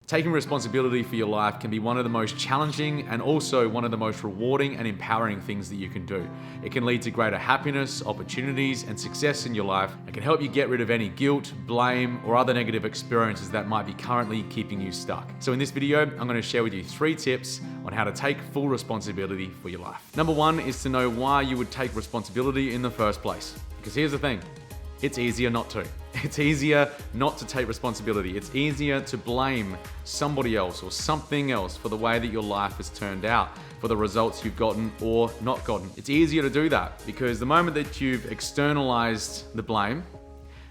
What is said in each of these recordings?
Taking responsibility for your life can be one of the most challenging and also one of the most rewarding and empowering things that you can do. It can lead to greater happiness, opportunities, and success in your life. It can help you get rid of any guilt, blame, or other negative experiences that might be currently keeping you stuck. So in this video, I'm going to share with you 3 tips on how to take full responsibility for your life. Number 1 is to know why you would take responsibility in the first place. Because here's the thing, it's easier not to. It's easier not to take responsibility. It's easier to blame somebody else or something else for the way that your life has turned out, for the results you've gotten or not gotten. It's easier to do that because the moment that you've externalized the blame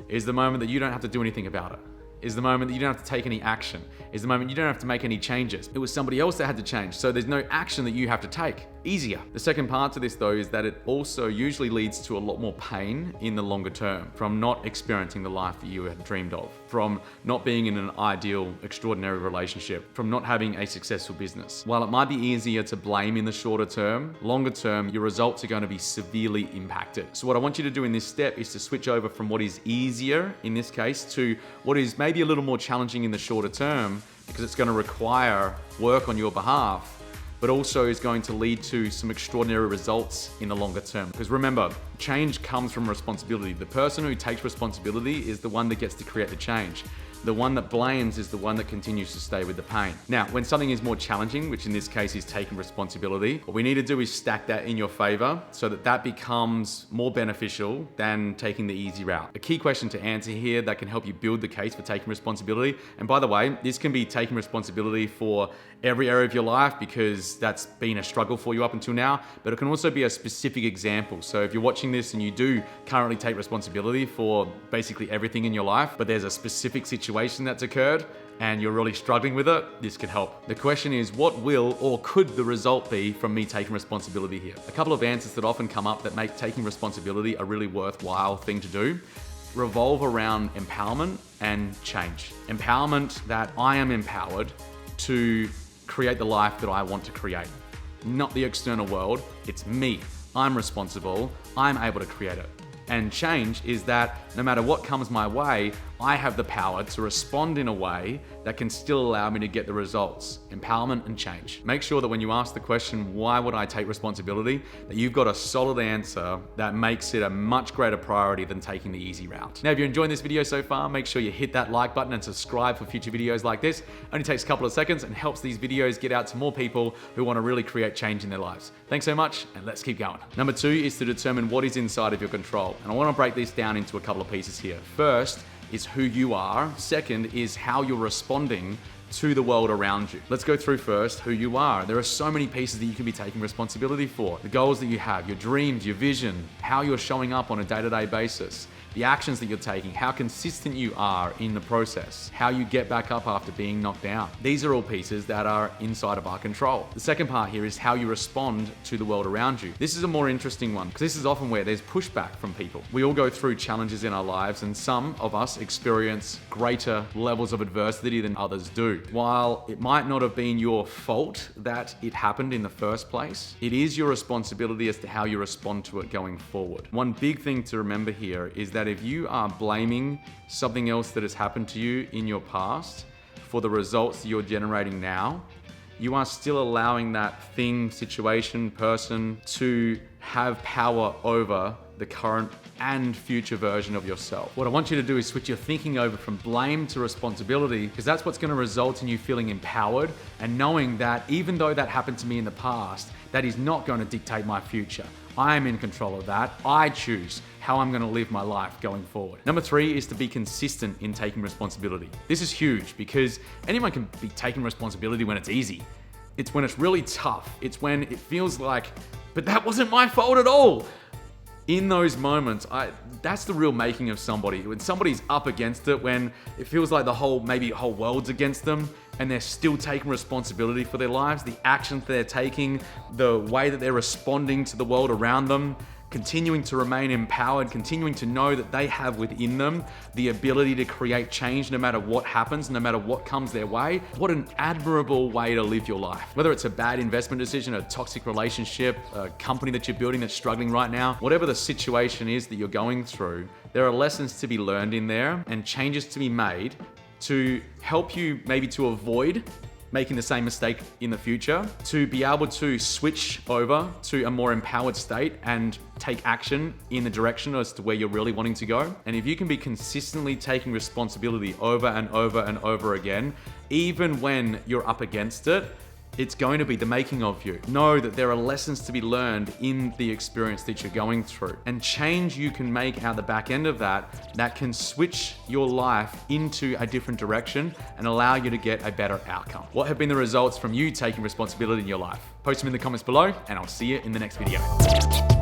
is the moment that you don't have to do anything about it. Is the moment that you don't have to take any action. Is the moment you don't have to make any changes. It was somebody else that had to change, so there's no action that you have to take. Easier. The second part to this though is that it also usually leads to a lot more pain in the longer term from not experiencing the life that you had dreamed of, from not being in an ideal, extraordinary relationship, from not having a successful business. While it might be easier to blame in the shorter term, longer term, your results are going to be severely impacted. So what I want you to do in this step is to switch over from what is easier in this case to what is maybe a little more challenging in the shorter term, because it's going to require work on your behalf, but also is going to lead to some extraordinary results in the longer term. Because remember, change comes from responsibility. The person who takes responsibility is the one that gets to create the change. The one that blames is the one that continues to stay with the pain. Now, when something is more challenging, which in this case is taking responsibility, what we need to do is stack that in your favor so that that becomes more beneficial than taking the easy route. A key question to answer here that can help you build the case for taking responsibility, and by the way, this can be taking responsibility for every area of your life because that's been a struggle for you up until now, but it can also be a specific example. So if you're watching this and you do currently take responsibility for basically everything in your life, but there's a specific situation that's occurred and you're really struggling with it, this could help. The question is, what will or could the result be from me taking responsibility here? A couple of answers that often come up that make taking responsibility a really worthwhile thing to do revolve around empowerment and change. Empowerment, that I am empowered to create the life that I want to create. Not the external world, it's me. I'm responsible, I'm able to create it. And change is that no matter what comes my way, I have the power to respond in a way that can still allow me to get the results. Empowerment and change. Make sure that when you ask the question, why would I take responsibility, that you've got a solid answer that makes it a much greater priority than taking the easy route. Now, if you're enjoying this video so far, make sure you hit that like button and subscribe for future videos like this. Only takes a couple of seconds and helps these videos get out to more people who want to really create change in their lives. Thanks so much, and let's keep going. Number 2 is to determine what is inside of your control. And I want to break this down into a couple of pieces here. First is who you are. Second is how you're responding to the world around you. Let's go through first who you are. There are so many pieces that you can be taking responsibility for. The goals that you have, your dreams, your vision, how you're showing up on a day-to-day basis, the actions that you're taking, how consistent you are in the process, how you get back up after being knocked down. These are all pieces that are inside of our control. The second part here is how you respond to the world around you. This is a more interesting one because this is often where there's pushback from people. We all go through challenges in our lives and some of us experience greater levels of adversity than others do. While it might not have been your fault that it happened in the first place, it is your responsibility as to how you respond to it going forward. One big thing to remember here is that if you are blaming something else that has happened to you in your past for the results that you're generating now, you are still allowing that thing, situation, person to have power over the current and future version of yourself. What I want you to do is switch your thinking over from blame to responsibility, because that's what's going to result in you feeling empowered and knowing that even though that happened to me in the past, that is not going to dictate my future. I am in control of that. I choose how I'm going to live my life going forward. Number 3 is to be consistent in taking responsibility. This is huge because anyone can be taking responsibility when it's easy. It's when it's really tough. It's when it feels like, but that wasn't my fault at all. In those moments, that's the real making of somebody. When somebody's up against it, when it feels like maybe the whole world's against them, and they're still taking responsibility for their lives, the actions they're taking, the way that they're responding to the world around them, continuing to remain empowered, continuing to know that they have within them the ability to create change no matter what happens, no matter what comes their way. What an admirable way to live your life. Whether it's a bad investment decision, a toxic relationship, a company that you're building that's struggling right now, whatever the situation is that you're going through, there are lessons to be learned in there and changes to be made to help you maybe to avoid making the same mistake in the future, to be able to switch over to a more empowered state and take action in the direction as to where you're really wanting to go. And if you can be consistently taking responsibility over and over and over again, even when you're up against it, it's going to be the making of you. Know that there are lessons to be learned in the experience that you're going through, and change you can make out the back end of that can switch your life into a different direction and allow you to get a better outcome. What have been the results from you taking responsibility in your life? Post them in the comments below, and I'll see you in the next video.